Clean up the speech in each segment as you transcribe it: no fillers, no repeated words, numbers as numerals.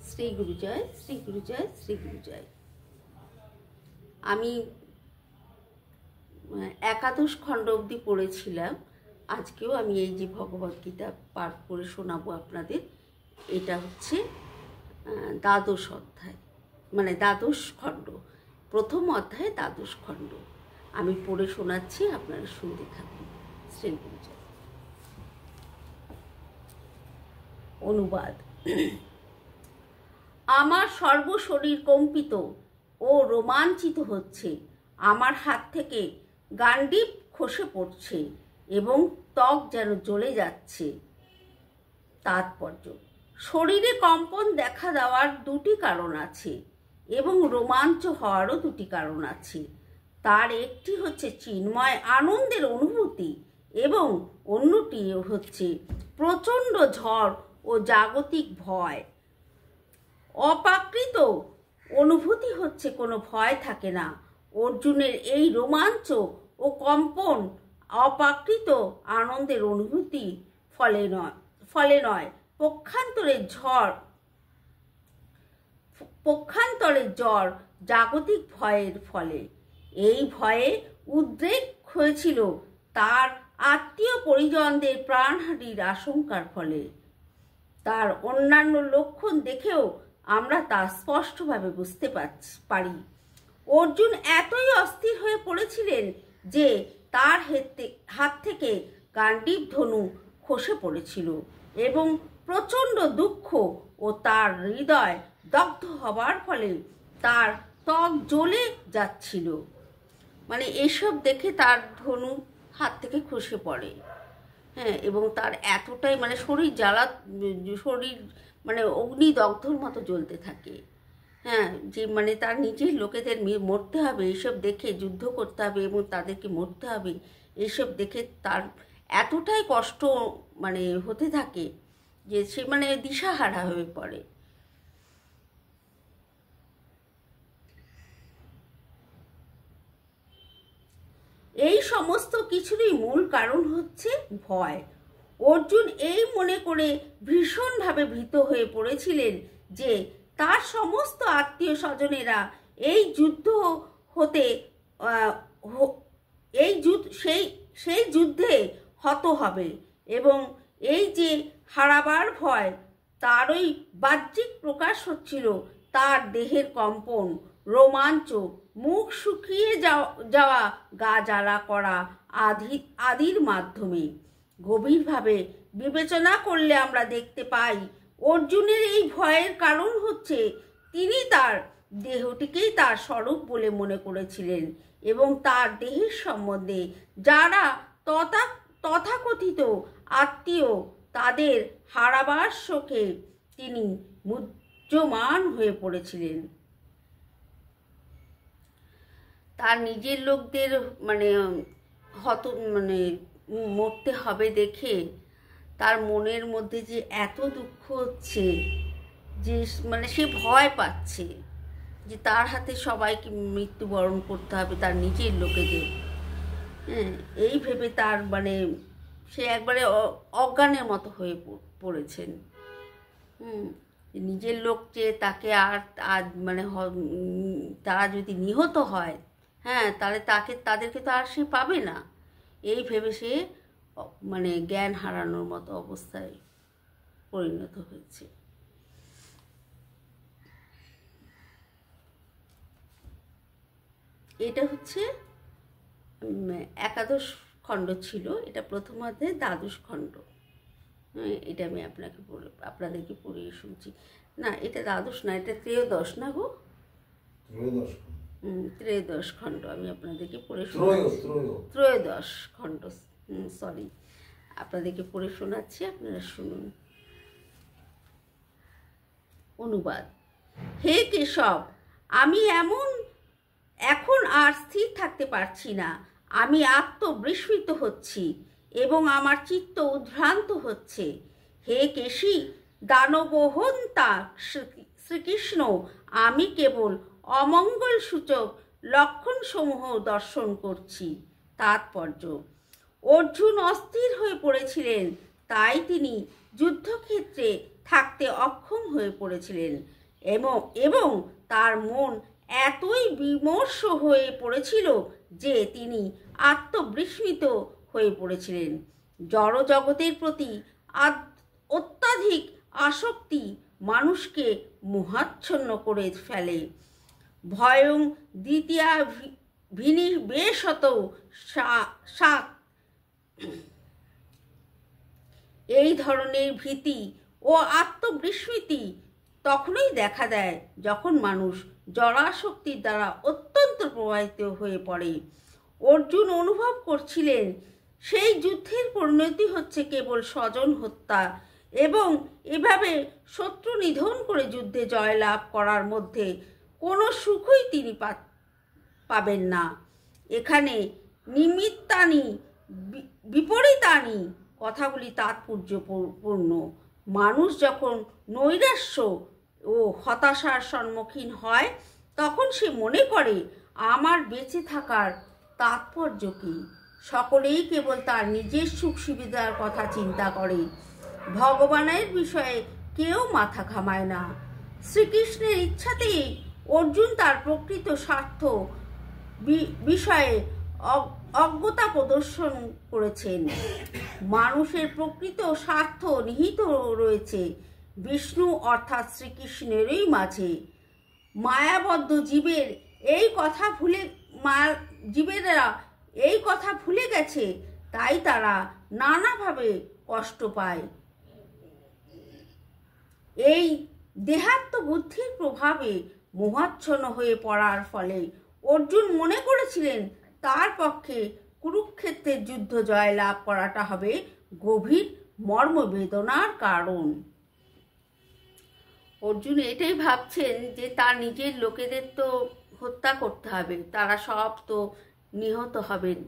শ্রী গুরু জয়, শ্রী গুরু জয়, শ্রী গুরু জয়। আমি একাদশ খণ্ড অবধি পড়েছিলাম। আজকেও আমি এই যে ভগবদ্গীতা পাঠ করে শোনাবো আপনাদের, এটা হচ্ছে দ্বাদশ অধ্যায়, মানে দ্বাদশ খণ্ড, প্রথম অধ্যায় দ্বাদশ খণ্ড। আমি পড়ে শোনাচ্ছি, আপনারা শুনতে থাকুন। শ্রী গুরু জয়। অনুবাদ। আমার সর্বশরীর কম্পিত ও রোমাঞ্চিত হচ্ছে। আমার হাত থেকে গান্ডীব খসে পড়ছে এবং ত্বক যেন জ্বলে যাচ্ছে। তাৎপর্য: শরীরে কম্পন দেখা দেওয়ার দুটি কারণ আছে এবং রোমাঞ্চ হওয়ারও দুটি কারণ আছে। তার একটি হচ্ছে চিন্ময় আনন্দের অনুভূতি এবং অন্যটি হচ্ছে প্রচণ্ড ঝড় ও জাগতিক ভয়। অপ্রাকৃত অনুভূতি হচ্ছে কোনো ভয় থাকে না। অর্জুনের এই রোমাঞ্চ ও কম্পন অপ্রাকৃত আনন্দের অনুভূতি ফলে নয়, পক্ষান্তরের জ্বর জাগতিক ভয়ের ফলে। এই ভয়ে উদ্রেক হয়েছিল তার আত্মীয় পরিজনদের প্রাণহানির আশঙ্কার ফলে। তার অন্যান্য লক্ষণ দেখেও আমরা তা স্পষ্টভাবে বুঝতে পারি। অর্জুন এতই অস্থির হয়ে পড়েছিলেন যে তার হাত থেকে গান্ডীব ধনু খসে পড়েছিল এবং প্রচণ্ড দুঃখ ও তার হৃদয় দগ্ধ হবার ফলে তার ত্বক জ্বলে যাচ্ছিল। মানে এসব দেখে তার ধনু হাত থেকে খসে পড়ে, হ্যাঁ, এবং তার এতটাই মানে শরীর মানে অগ্নিদগ্ধর মতো জ্বলতে থাকে, হ্যাঁ, যে মানে তার নিজের লোকেদের মরতে হবে এসব দেখে, যুদ্ধ করতে হবে এবং তাদেরকে মরতে হবে এসব দেখে তার এতটাই কষ্ট মানে হতে থাকে যে সে মানে দিশাহারা হয়ে পড়ে। এই সমস্ত কিছুরই মূল কারণ হচ্ছে ভয়। অর্জুন এই মনে করে ভীষণভাবে ভীত হয়ে পড়েছিলেন যে তার সমস্ত আত্মীয় স্বজনেরা সেই যুদ্ধে হত হবে এবং এই যে হারাবার ভয় তারই বাহ্যিক প্রকাশ হচ্ছিল তার দেহের কম্পন, রোমাঞ্চ, মুখ শুকিয়ে যাওয়া, গা জ্বালা করা আদির মাধ্যমে। গভীরভাবে বিবেচনা করলে আমরা দেখতে পাই অর্জুনের এই ভয়ের কারণ হচ্ছে তিনি তার দেহটিকেই তার স্বরূপ বলে মনে করেছিলেন এবং তার দেহের সম্বন্ধে যারা তথাকথিত আত্মীয় তাদের হারাবার শোকে তিনি মুহ্যমান হয়ে পড়েছিলেন। তার নিজের লোকদের মানে মরতে হবে দেখে তার মনের মধ্যে যে এত দুঃখ হচ্ছে যে মানে সে ভয় পাচ্ছে যে তার হাতে সবাইকে মৃত্যুবরণ করতে হবে, তার নিজের লোকেদের, হ্যাঁ, এই ভেবে তার মানে সে একবারে অজ্ঞানের মতো হয়ে পড়েছেন। নিজের লোক যে তাকে আর মানে তারা যদি নিহত হয়, হ্যাঁ, তাহলে তাদেরকে তো আর সে পাবে না। এই ভেবে সে মানে জ্ঞান হারানোর মতো অবস্থায় পরিণত হয়েছে। এটা হচ্ছে একাদশ খণ্ড ছিল, এটা প্রথম অধ্যায় দ্বাদশ খণ্ড। এটা আমি আপনাদেরকে পড়িয়ে শুনছি। না, এটা দ্বাদশ না, এটা ত্রয়োদশ না গো, ত্রয়োদশ খণ্ড আমি আপনাদেরকে পড়ে শোনাচ্ছি। ত্রয়োদশ খণ্ড, সরি, আপনাদেরকে পড়ে শোনাচ্ছি, আপনারা শুনুন। অনুবাদ। হে কেশব, আমি এখন আর স্থির থাকতে পারছি না। আমি আত্মবিস্মৃত হচ্ছি এবং আমার চিত্ত উদ্ভ্রান্ত হচ্ছে। হে কেশী, দানবহন্তা শ্রীকৃষ্ণ, আমি কেবল অমঙ্গল সূচক লক্ষণসমূহ দর্শন করছি। তাৎপর্য: অর্জুন অস্থির হয়ে পড়েছিলেন, তাই তিনি যুদ্ধক্ষেত্রে থাকতে অক্ষম হয়ে পড়েছিলেন এবং এবং তার মন এতই বিমর্ষ হয়ে পড়েছিল যে তিনি আত্মবিস্মৃত হয়ে পড়েছিলেন। জড় জগতের প্রতি অত্যাধিক আসক্তি মানুষকে মোহাচ্ছন্ন করে ফেলে। ভয়ং দ্বিতীয়া ভিনিবেশত সাত, এই ধরনের ভীতি ও আত্মবিস্মৃতি তখনই দেখা দেয় যখন মানুষ জড়াশক্তির দ্বারা অত্যন্ত প্রভাবিত হয়ে পড়ে। অর্জুন অনুভব করছিলেন সেই যুদ্ধের পরিণতি হচ্ছে কেবল স্বজন হত্যা এবং এভাবে শত্রু নিধন করে যুদ্ধে জয়লাভ করার মধ্যে কোনো সুখই তিনি পাবেন না। এখানে নিমিত্তানি বিপরীতানি কথাগুলি তাৎপর্যপূর্ণ। মানুষ যখন নৈরাশ্য ও হতাশার সম্মুখীন হয় তখন সে মনে করে আমার বেঁচে থাকার তাৎপর্য কী? সকলেই কেবল তার নিজের সুখ সুবিধার কথা চিন্তা করে, ভগবানের বিষয়ে কেউ মাথা ঘামায় না। শ্রীকৃষ্ণের ইচ্ছাতেই অর্জুন তার প্রকৃত স্বার্থ বিষয়ে অজ্ঞতা প্রদর্শন করেছেন। মানুষের প্রকৃত স্বার্থ নিহিত রয়েছে বিষ্ণু অর্থাৎ শ্রীকৃষ্ণেরই মাঝে। মায়াবদ্ধ জীবের জীবেরা এই কথা ভুলে গেছে, তাই তারা নানাভাবে কষ্ট পায়। এই দেহাত্মবুদ্ধির প্রভাবে মোহাচ্ছন্ন হয়ে পড়ার ফলে অর্জুন মনে করেছিলেন তার পক্ষে কুরুক্ষেত্রের যুদ্ধ জয়লাভ করাটা হবে গভীর মর্মবেদনার কারণ। অর্জুন এটাই ভাবছেন যে তার নিজের লোকেদের তো হত্যা করতে হবে, তারা সব তো নিহত হবেন,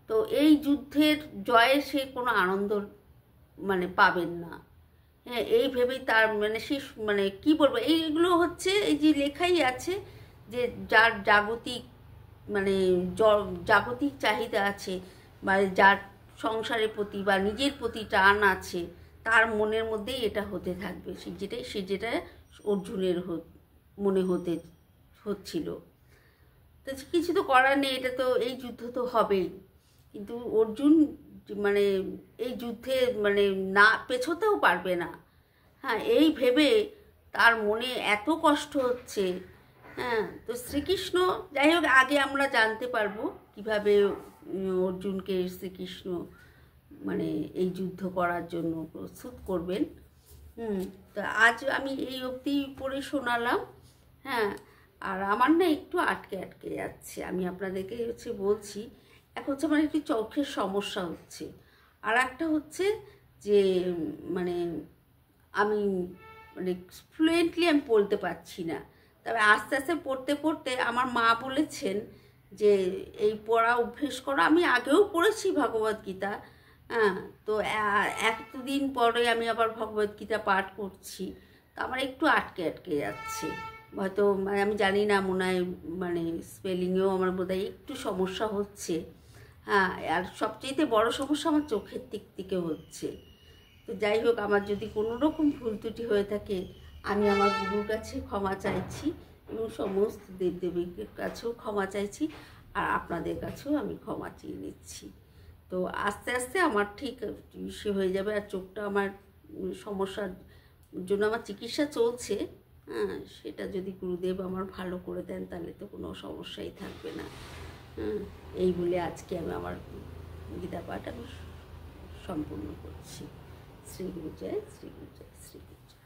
তো এই যুদ্ধের জয়ে সে কোনো আনন্দ পাবেন না। হ্যাঁ, এই ভেবেই তার সে কি বলবো, এইগুলো হচ্ছে এই যে লেখাই আছে যে যার জাগতিক জাগতিক চাহিদা আছে বা যার সংসারের প্রতি বা নিজের প্রতি টান আছে তার মনের মধ্যেই এটা হতে থাকবে। সে যেটা অর্জুনের মনে হচ্ছিল। তো কিছু তো করার নেই, এটা তো এই যুদ্ধ তো হবেই, কিন্তু অর্জুন এই যুদ্ধে না পেছোতেও পারবে না। হ্যাঁ, এই ভেবে তার মনে এত কষ্ট হচ্ছে। হ্যাঁ, তো শ্রীকৃষ্ণ যাই হোক, আগে আমরা জানতে পারবো কিভাবে অর্জুনকে শ্রীকৃষ্ণ এই যুদ্ধ করার জন্য প্রস্তুত করবেন। তো আজ আমি এই অবধি পড়ে শোনালাম। হ্যাঁ, আর আমার না একটু আটকে যাচ্ছে, আমি আপনাদেরকে বলছি। এক হচ্ছে আমার একটু চোখের সমস্যা হচ্ছে, আর একটা হচ্ছে যে আমি ফ্লুয়েন্টলি আমি বলতে পারছি না। তবে আস্তে আস্তে পড়তে পড়তে আমার মা বলেছেন যে এই পড়া অভ্যেস করো। আমি আগেও পড়েছি ভগবদ্গীতা, হ্যাঁ, তো এতদিন পরে আমি আবার ভগবদ্গীতা পাঠ করছি, তো আমার একটু আটকে যাচ্ছে। হয়তো আমি জানি না, মনে হয় স্পেলিংয়েও আমার বোধহয় একটু সমস্যা হচ্ছে। হ্যাঁ, আর সবচেয়ে বড় সমস্যা আমার চোখের দিক থেকে হচ্ছে। তো যাই হোক, আমার যদি কোনো রকম ভুল ত্রুটি হয়ে থাকে আমি আমার গুরুর কাছে ক্ষমা চাইছি এবং সমস্ত দেবদেবীর কাছেও ক্ষমা চাইছি, আর আপনাদের কাছেও আমি ক্ষমা চেয়ে নিচ্ছি। তো আস্তে আস্তে আমার ঠিক সে হয়ে যাবে। আর চোখটা আমার সমস্যার জন্য আমার চিকিৎসা চলছে। হ্যাঁ, সেটা যদি গুরুদেব আমার ভালো করে দেন তাহলে তো কোনো সমস্যাই থাকবে না। হ্যাঁ, এই বলে আজকে আমি আমার গীতা পাঠ আমি সম্পূর্ণ করছি। শ্রী গুরু জয়, শ্রী গুরু জয়, শ্রী গুরু জয়।